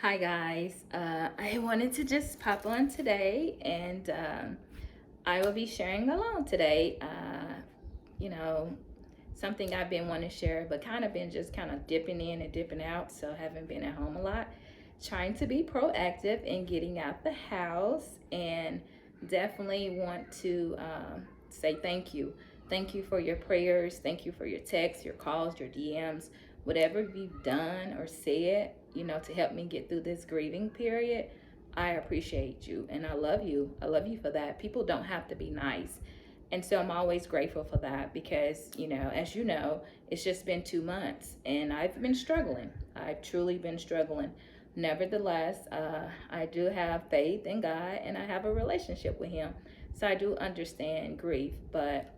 Hi guys, I wanted to just pop on today and I will be sharing alone today. You know, Something I've been wanting to share, but kind of been just kind of dipping in and dipping out, so haven't been at home a lot. Trying to be proactive in getting out the house and definitely want to say thank you. Thank you for your prayers. Thank you for your texts, your calls, your DMs, whatever you've done or said, to help me get through this grieving period. I appreciate you and I love you. I love you for that. People don't have to be nice. And so I'm always grateful for that because, as you know, it's just been 2 months and I've been struggling. I've truly been struggling. Nevertheless, I do have faith in God and I have a relationship with Him. So I do understand grief, but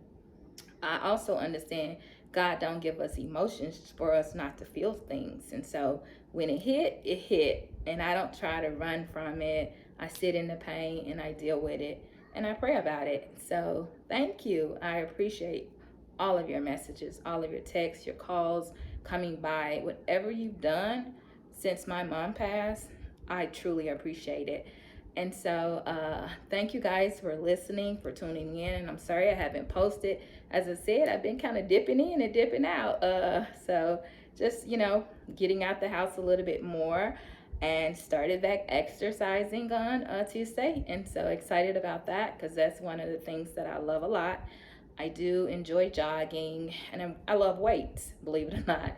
I also understand God don't give us emotions for us not to feel things. And so when it hit, it hit. And I don't try to run from it. I sit in the pain and I deal with it and I pray about it. So thank you. I appreciate all of your messages, all of your texts, your calls, coming by, whatever you've done since my mom passed. I truly appreciate it. And so, thank you guys for listening, for tuning in. And I'm sorry I haven't posted. As I said, I've been kind of dipping in and dipping out. So, just, getting out the house a little bit more and started back exercising on Tuesday. And so excited about that because that's one of the things that I love a lot. I do enjoy jogging and I love weights, believe it or not.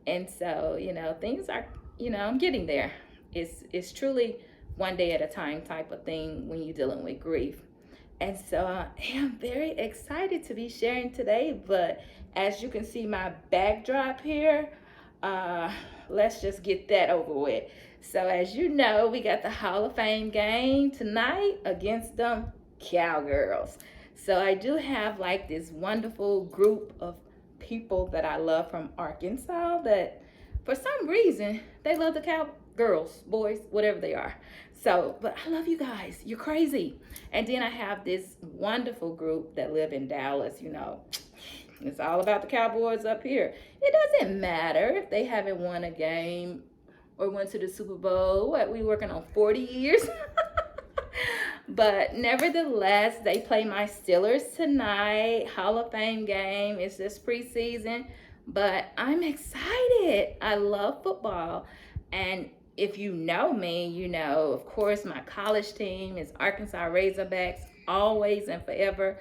And so, things are, I'm getting there. It's truly one day at a time type of thing when you're dealing with grief. And so I am very excited to be sharing today. But as you can see, my backdrop here, uh, let's just get that over with. So, as you know, we got the Hall of Fame game tonight against them Cowgirls. So, I do have like this wonderful group of people that I love from Arkansas that for some reason they love the Cowgirls, boys, whatever they are. So, but I love you guys. You're crazy. And then I have this wonderful group that live in Dallas. It's all about the Cowboys up here. It doesn't matter if they haven't won a game or went to the Super Bowl. What, we working on 40 years? But nevertheless, they play my Steelers tonight. Hall of Fame game. It's this preseason. But I'm excited. I love football. And if you know me, of course, my college team is Arkansas Razorbacks, always and forever.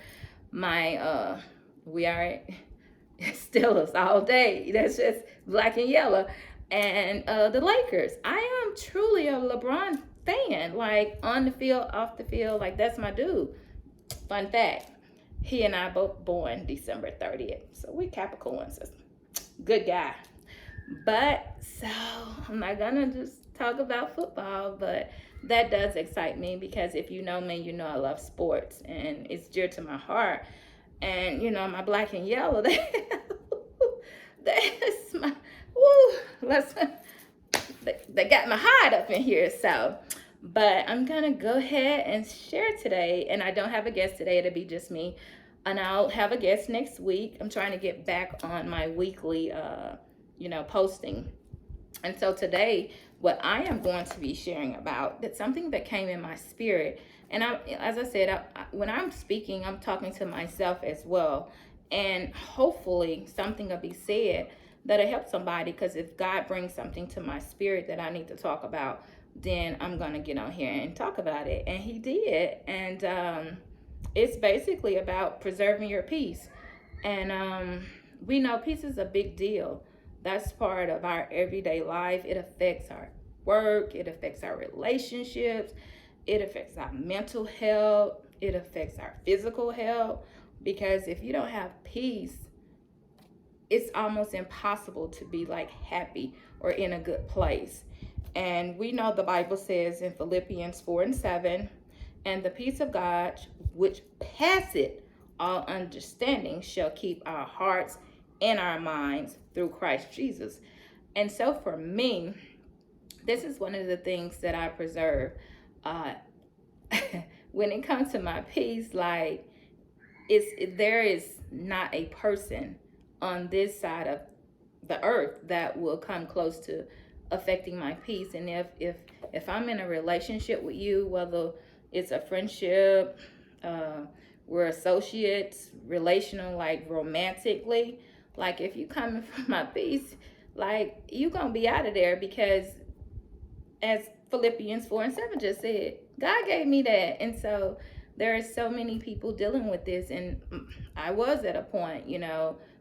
We are Steelers all day. That's just black and yellow. And the Lakers. I am truly a LeBron fan, like on the field, off the field. Like, that's my dude. Fun fact, he and I both born December 30th. So we Capricorns. Good guy. But so I'm not gonna just talk about football, but that does excite me because if you know me, you know I love sports and it's dear to my heart. And my black and yellow, that's my woo. They got my heart up in here. So, but I'm gonna go ahead and share today, and I don't have a guest today. It'll be just me, and I'll have a guest next week. I'm trying to get back on my weekly, posting. And so today, what I am going to be sharing about, that's something that came in my spirit. And as I said, when I'm speaking, I'm talking to myself as well. And hopefully something will be said that'll help somebody. Because if God brings something to my spirit that I need to talk about, then I'm going to get on here and talk about it. And He did. And it's basically about preserving your peace. And we know peace is a big deal. That's part of our everyday life. It affects our work. It affects our relationships. It affects our mental health. It affects our physical health. Because if you don't have peace, it's almost impossible to be like happy or in a good place. And we know the Bible says in Philippians 4:7, and the peace of God, which passeth all understanding, shall keep our hearts and our minds through Christ Jesus. And so for me, this is one of the things that I preserve. When it comes to my peace, like there is not a person on this side of the earth that will come close to affecting my peace. And if I'm in a relationship with you, whether it's a friendship, uh, we're associates, relational, like romantically, like if you coming from my peace, like you gonna be out of there, because as Philippians 4:7 just said, God gave me that. And so there are so many people dealing with this. And I was at a point,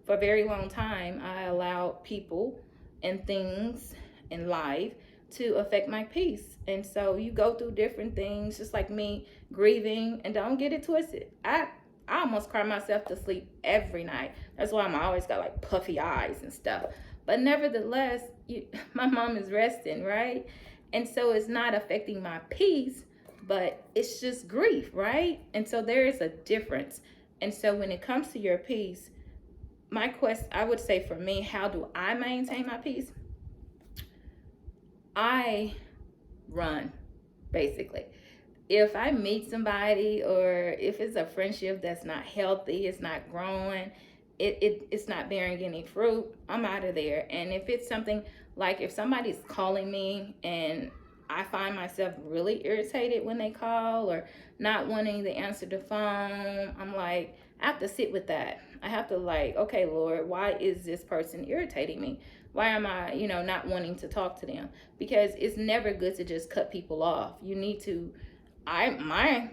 for a very long time, I allowed people and things in life to affect my peace. And so you go through different things, just like me grieving, and don't get it twisted. I almost cry myself to sleep every night. That's why I'm always got like puffy eyes and stuff. But nevertheless, my mom is resting, right? And so it's not affecting my peace, but it's just grief, right? And so there is a difference. And so when it comes to your peace, I would say for me, how do I maintain my peace? I run, basically. If I meet somebody, or if it's a friendship that's not healthy, it's not growing, it's not bearing any fruit, I'm out of there. And if it's something like, if somebody's calling me and I find myself really irritated when they call, or not wanting to answer the phone, I'm like, I have to sit with that. I have to like, okay, Lord, why is this person irritating me? Why am I, not wanting to talk to them? Because it's never good to just cut people off. You need to,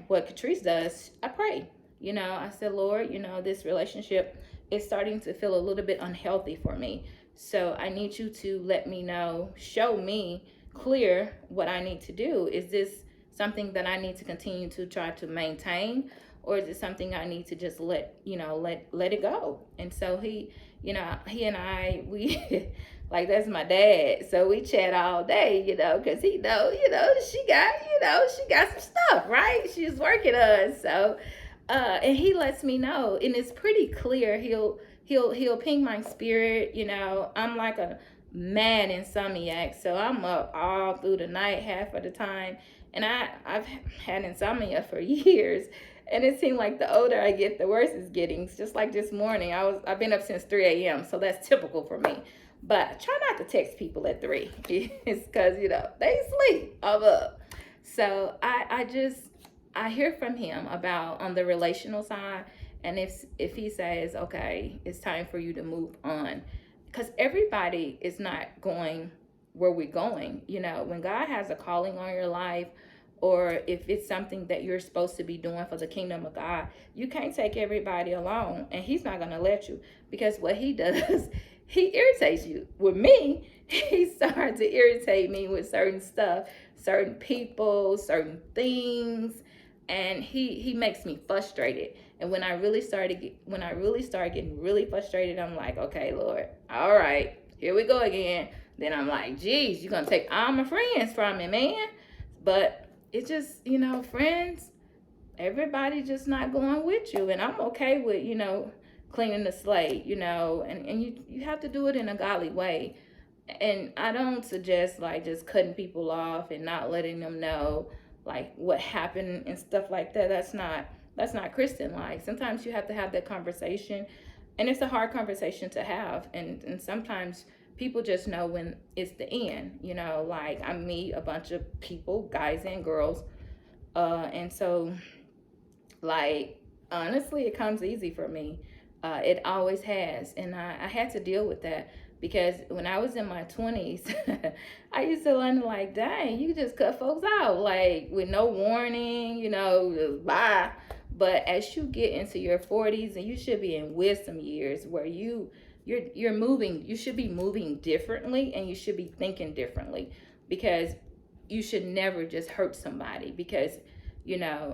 what Catrice does, I pray. I said, Lord, this relationship is starting to feel a little bit unhealthy for me. So I need you to let me know, show me clear what I need to do. Is this something that I need to continue to try to maintain, or is it something I need to just let it go? And so he and I, we like, that's my dad. So we chat all day, because he she got some stuff, right? She's working on. So and he lets me know, and it's pretty clear. He'll ping my spirit. I'm like a mad insomniac, so I'm up all through the night half of the time. And I've had insomnia for years, and it seemed like the older I get, the worse it's getting. It's just like this morning, I've been up since 3 a.m., so that's typical for me. But I try not to text people at 3. It's because they sleep. I'm up. So I hear from him about on the relational side, and if he says, okay, it's time for you to move on, because everybody is not going where we're going. When God has a calling on your life, or if it's something that you're supposed to be doing for the kingdom of God, you can't take everybody along, and he's not going to let you, because what he does, he irritates you. With me, he started to irritate me with certain stuff, certain people, certain things, and he makes me frustrated. And when I really start getting really frustrated, I'm like, okay, Lord, all right, here we go again. Then I'm like, geez, you're gonna take all my friends from me, man. But it's just, friends, everybody just not going with you. And I'm okay with, cleaning the slate, and you have to do it in a godly way. And I don't suggest like just cutting people off and not letting them know like what happened and stuff like that. That's not Christian like. Sometimes you have to have that conversation, and it's a hard conversation to have. And sometimes people just know when it's the end, like I meet a bunch of people, guys and girls, and so like honestly, it comes easy for me. It always has, and I had to deal with that, because when I was in my 20s, I used to learn like, dang, you just cut folks out like with no warning, just bye. But as you get into your 40s, and you should be in wisdom years where you're moving, you should be moving differently, and you should be thinking differently, because you should never just hurt somebody. Because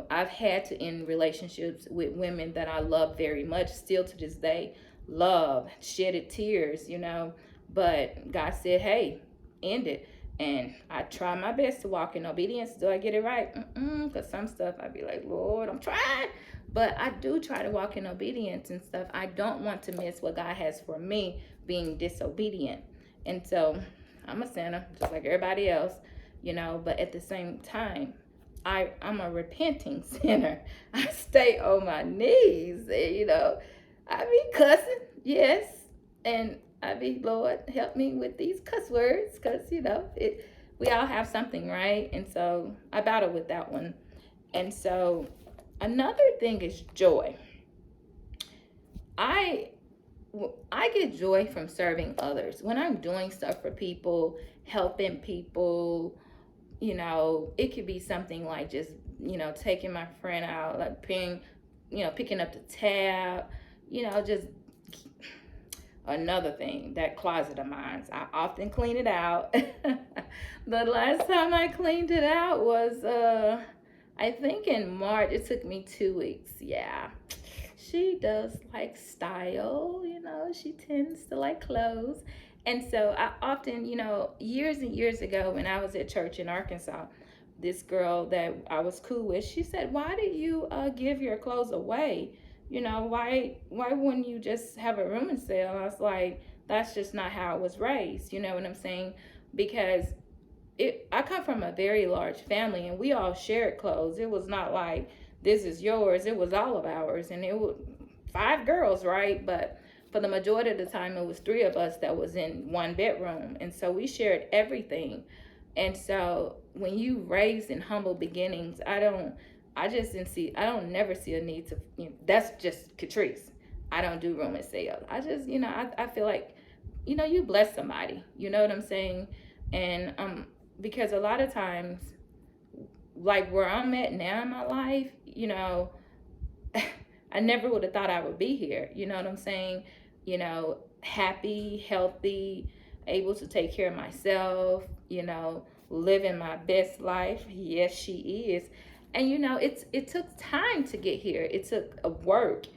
I've had to end relationships with women that I love very much, still to this day, love, shedded tears, but God said, hey, end it. And I try my best to walk in obedience. Do I get it right? Because some stuff I'd be like, Lord, I'm trying. But I do try to walk in obedience and stuff. I don't want to miss what God has for me being disobedient. And so I'm a sinner, just like everybody else, but at the same time, I'm a repenting sinner. I stay on my knees, and, I be cussing, yes. And I be, Lord, help me with these cuss words, because we all have something, right? And so I battle with that one. And so another thing is joy. I I get joy from serving others. When I'm doing stuff for people, helping people, it could be something like just, taking my friend out, like picking up the tab, just another thing, that closet of mine. I often clean it out. The last time I cleaned it out was, I think in March. It took me 2 weeks. Yeah. She does like style, she tends to like clothes. And so I often, years and years ago when I was at church in Arkansas, this girl that I was cool with, she said, "Why do you give your clothes away? Why wouldn't you just have a room and sale?" I was like, that's just not how I was raised. You know what I'm saying? Because I come from a very large family, and we all shared clothes. It was not like this is yours. It was all of ours, and it was 5 girls, right? But for the majority of the time, it was 3 of us that was in one bedroom, and so we shared everything. And so when you raised in humble beginnings, I don't never see a need to, that's just Catrice. I don't do room and sales. I just, I feel like, you bless somebody, you know what I'm saying? And because a lot of times, like where I'm at now in my life, I never would have thought I would be here. You know what I'm saying? Happy, healthy, able to take care of myself, living my best life. Yes, she is. And it took time to get here. It took a work.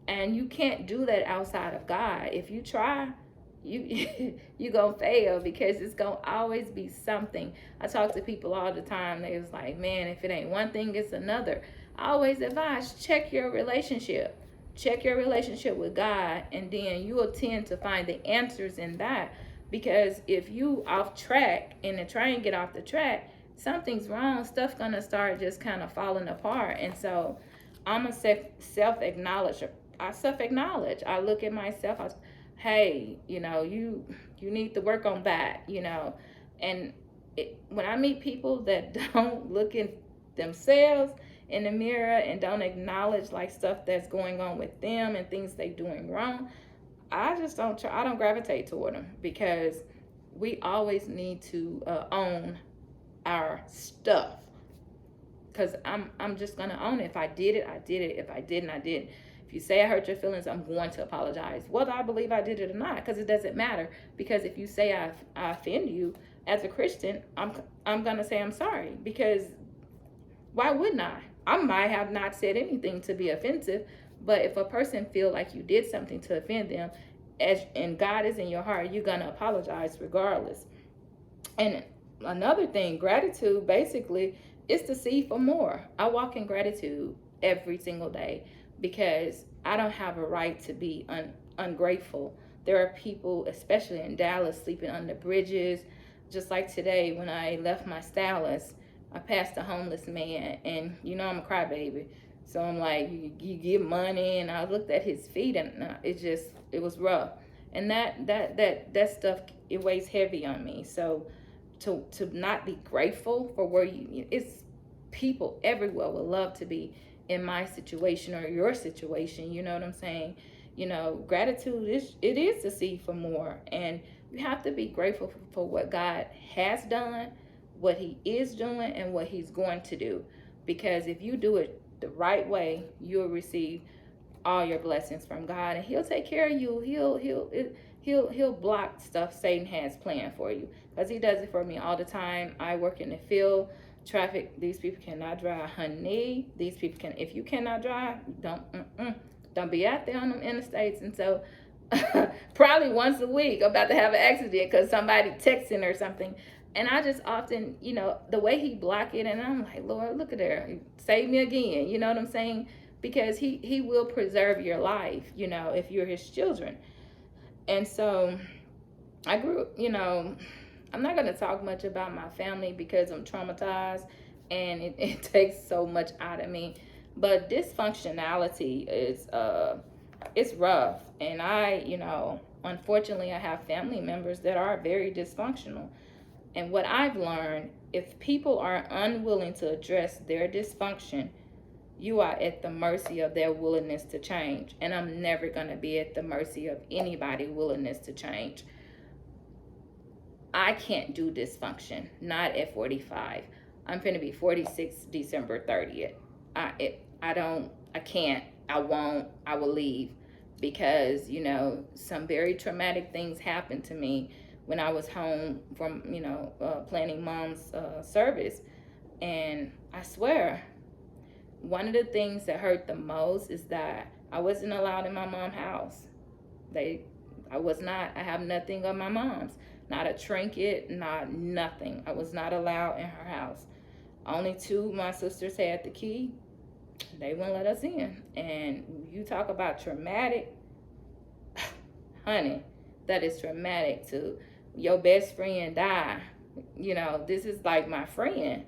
And you can't do that outside of God. If you try, you gonna fail, because it's gonna always be something. I talk to people all the time. They was like, man, if it ain't one thing, it's another. I always advise, check your relationship with God, and then you will tend to find the answers in that. Because if you off track and try and get off the track, something's wrong. Stuff's gonna start just kind of falling apart. And so I'm a self-acknowledge. I look at myself. Hey, you need to work on that, and when I meet people that don't look at themselves in the mirror and don't acknowledge like stuff that's going on with them and things they doing wrong, I don't gravitate toward them, because we always need to own our stuff. Because I'm just gonna own it. If I did it, I did it. If I didn't, I didn't. If you say I hurt your feelings, I'm going to apologize, whether I believe I did it or not, because it doesn't matter. Because if you say I offend you as a Christian, I'm gonna say I'm sorry, because why wouldn't I? I might have not said anything to be offensive, but if a person feel like you did something to offend them, and God is in your heart, you're gonna apologize regardless. And another thing, gratitude basically is to see for more. I walk in gratitude every single day, because I don't have a right to be ungrateful. There are people, especially in Dallas, sleeping under bridges. Just like today, when I left my stylist, I passed a homeless man, and I'm a crybaby. So I'm like, you give money, and I looked at his feet, and it was rough. And that stuff, it weighs heavy on me. So to not be grateful for where it's people everywhere would love to be in my situation or your situation. You know what I'm saying? Gratitude is to see for more, and you have to be grateful for what God has done, what he is doing, and what he's going to do. Because if you do it the right way, you'll receive all your blessings from God, and he'll take care of you. He'll block stuff Satan has planned for you, because he does it for me all the time. I work in the field. Traffic, these people cannot drive, honey. These people can. If you cannot drive, don't be out there on them interstates. And so probably once a week I'm about to have an accident because somebody texting or something. And I just often, the way he block it, and I'm like, Lord, look at there, save me again. You know what I'm saying? Because he will preserve your life, if you're his children. And so I grew, I'm not going to talk much about my family because I'm traumatized, and it takes so much out of me. But dysfunctionality is it's rough, and unfortunately, I have family members that are very dysfunctional. And what I've learned, if people are unwilling to address their dysfunction, you are at the mercy of their willingness to change. And I'm never going to be at the mercy of anybody's willingness to change. I can't do dysfunction, not at 45. I'm going to be 46 December 30th. I can't, I won't, I will leave, because, you know, some very traumatic things happened to me when I was home from, planning mom's service. And I swear, one of the things that hurt the most is that I wasn't allowed in my mom's house. I was not. I have nothing of my mom's. Not a trinket, not nothing. I was not allowed in her house. Only two of my sisters had the key. They wouldn't let us in. And you talk about traumatic, honey, that is traumatic. To your best friend die. You know, this is like my friend.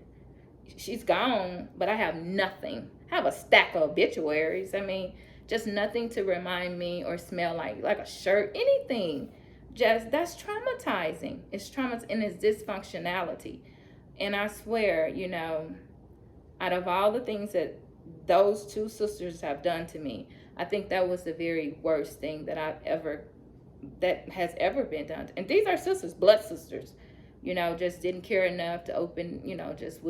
She's gone, but I have nothing. I have a stack of obituaries. I mean, just nothing to remind me or smell like a shirt, anything. Just, that's traumatizing. It's trauma, and it's dysfunctionality. And I swear, you know, out of all the things that those two sisters have done to me, I think that was the very worst thing that has ever been done. And these are sisters, blood sisters, you know, just didn't care enough to open, you know, just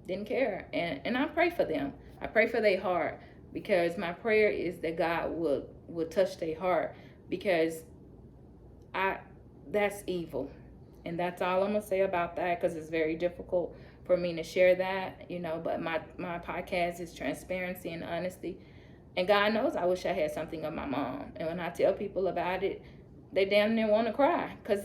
didn't care. And I pray for them. I pray for their heart, because my prayer is that God would touch their heart, because that's evil. And that's all I'm gonna say about that, because it's very difficult for me to share that, you know. But my podcast is transparency and honesty, and God knows I wish I had something of my mom. And when I tell people about it, they damn near want to cry, because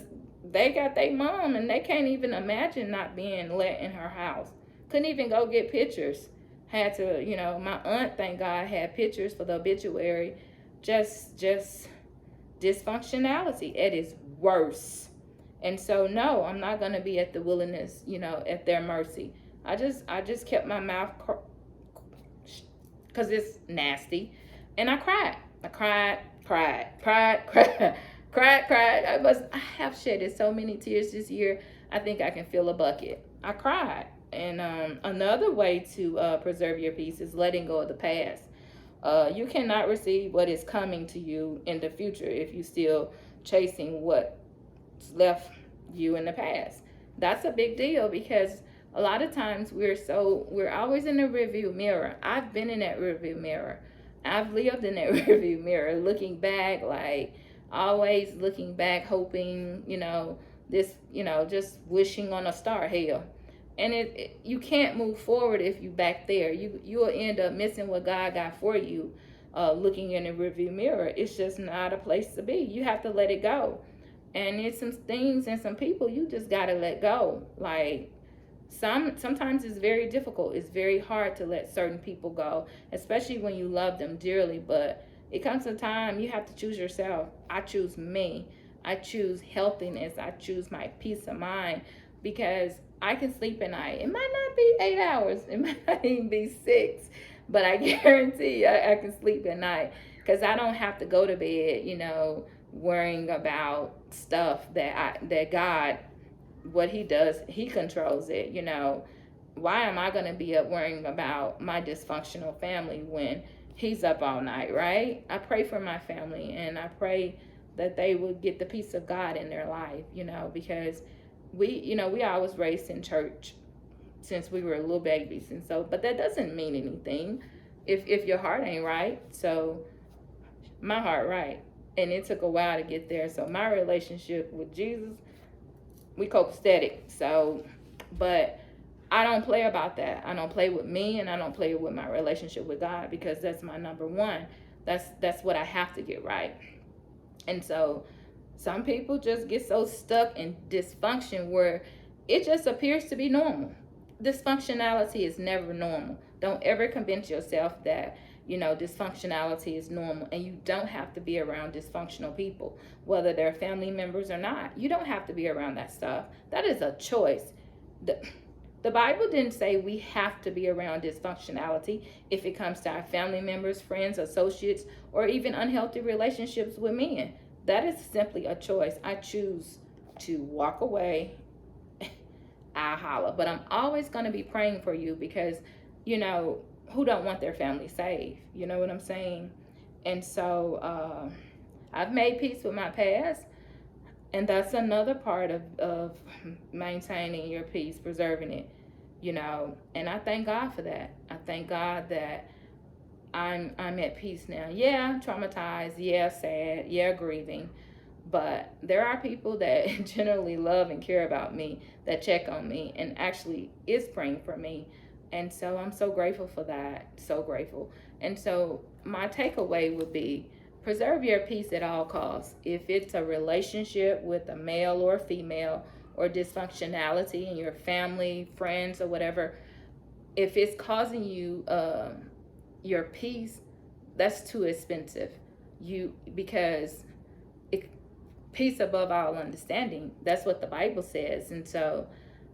they got their mom and they can't even imagine not being let in her house. Couldn't even go get pictures. Had to, you know, my aunt, thank God, had pictures for the obituary. Just dysfunctionality at its worst. And so, no, I'm not going to be at the willingness, you know, at their mercy. I just kept my mouth, because it's nasty. And I cried. I have shedded so many tears this year. I think I can fill a bucket. I cried. And another way to preserve your peace is letting go of the past. You cannot receive what is coming to you in the future if you're still chasing what's left you in the past. That's a big deal, because a lot of times we're always in the rearview mirror. I've been in that rearview mirror. I've lived in that rearview mirror, looking back, like always looking back, hoping, you know, this, you know, just wishing on a star. Hell. And you can't move forward if you back there. You will end up missing what God got for you, looking in the rearview mirror. It's just not a place to be. You have to let it go. And it's some things and some people you just gotta let go. Like sometimes it's very difficult. It's very hard to let certain people go, especially when you love them dearly. But it comes a time you have to choose yourself. I choose me. I choose healthiness. I choose my peace of mind, because I can sleep at night. It might not be 8 hours. It might not even be 6. But I guarantee you I can sleep at night, because I don't have to go to bed, you know, worrying about stuff that God, what he does, he controls it, you know. Why am I going to be up worrying about my dysfunctional family when he's up all night, right? I pray for my family, and I pray that they would get the peace of God in their life, you know, because we always raised in church since we were little babies. And so, but that doesn't mean anything if your heart ain't right. So my heart right. And it took a while to get there. So my relationship with Jesus, we copacetic. So, but I don't play about that. I don't play with me, and I don't play with my relationship with God, because that's my number one. That's what I have to get right. And so some people just get so stuck in dysfunction where it just appears to be normal. Dysfunctionality is never normal. Don't ever convince yourself that, you know, dysfunctionality is normal, and you don't have to be around dysfunctional people, whether they're family members or not. You don't have to be around that stuff. That is a choice. The Bible didn't say we have to be around dysfunctionality if it comes to our family members, friends, associates, or even unhealthy relationships with men. that is simply a choice. I choose to walk away. I holler, but I'm always going to be praying for you because, who don't want their family saved? You know what I'm saying? And so I've made peace with my past, and that's another part of maintaining your peace, preserving it, and I thank God for that. I thank God that I'm at peace now. Yeah, traumatized, yeah, sad, yeah, grieving. But there are people that generally love and care about me, that check on me and actually is praying for me. And so I'm so grateful for that. So grateful. And so my takeaway would be preserve your peace at all costs. If it's a relationship with a male or a female, or dysfunctionality in your family, friends, or whatever, if it's causing you your peace, that's too expensive. Because peace above all understanding. That's what the Bible says. And so,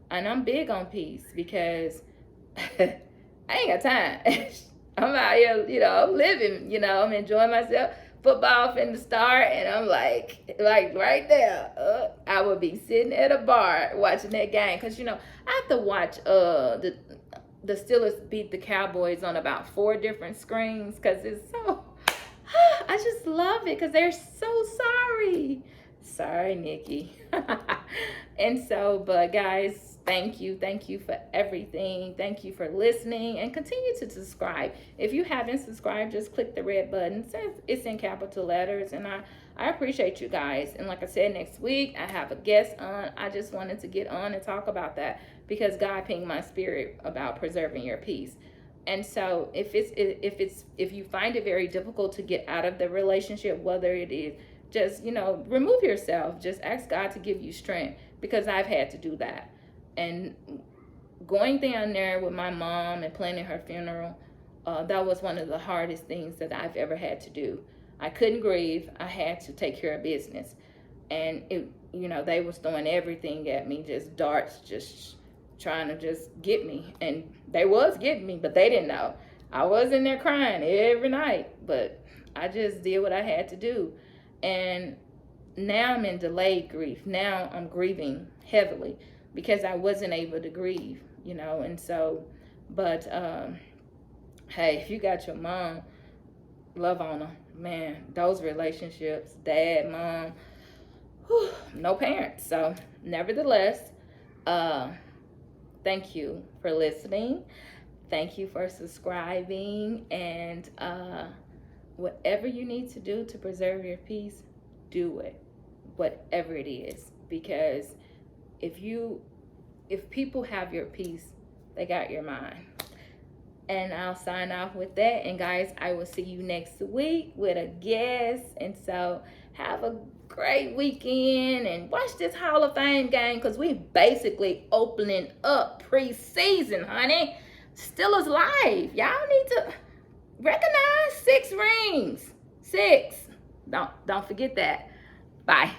and I'm big on peace because I ain't got time. I'm out here, I'm living, I'm enjoying myself. Football finna start, and I'm like right there. I would be sitting at a bar watching that game because I have to watch the Steelers beat the Cowboys on about 4 different screens because it's so. I just love it because they're so sorry. Sorry, Nikki. And so, but guys, thank you for everything. Thank you for listening, and continue to subscribe. If you haven't subscribed, just click the red button. It says it's in capital letters, and I appreciate you guys. And like I said, next week I have a guest on. I just wanted to get on and talk about that because God pinged my spirit about preserving your peace. And so if you find it very difficult to get out of the relationship, whether it is just, remove yourself, just ask God to give you strength, because I've had to do that. And going down there with my mom and planning her funeral, that was one of the hardest things that I've ever had to do. I couldn't grieve. I had to take care of business. And they was throwing everything at me, just darts, just trying to just get me. And they was getting me, but they didn't know. I was in there crying every night, but I just did what I had to do. And now I'm in delayed grief. Now I'm grieving heavily because I wasn't able to grieve, and so, but hey, if you got your mom, love on her. Man, those relationships, dad, mom, no parents. So nevertheless, thank you for listening. Thank you for subscribing. And whatever you need to do to preserve your peace, do it. Whatever it is. Because if people have your peace, they got your mind. And I'll sign off with that. And guys, I will see you next week with a guest. And so have a great weekend and watch this Hall of Fame game, because we basically opening up preseason, honey. Steelers live. Y'all need to recognize 6 rings. 6. Don't forget that. Bye.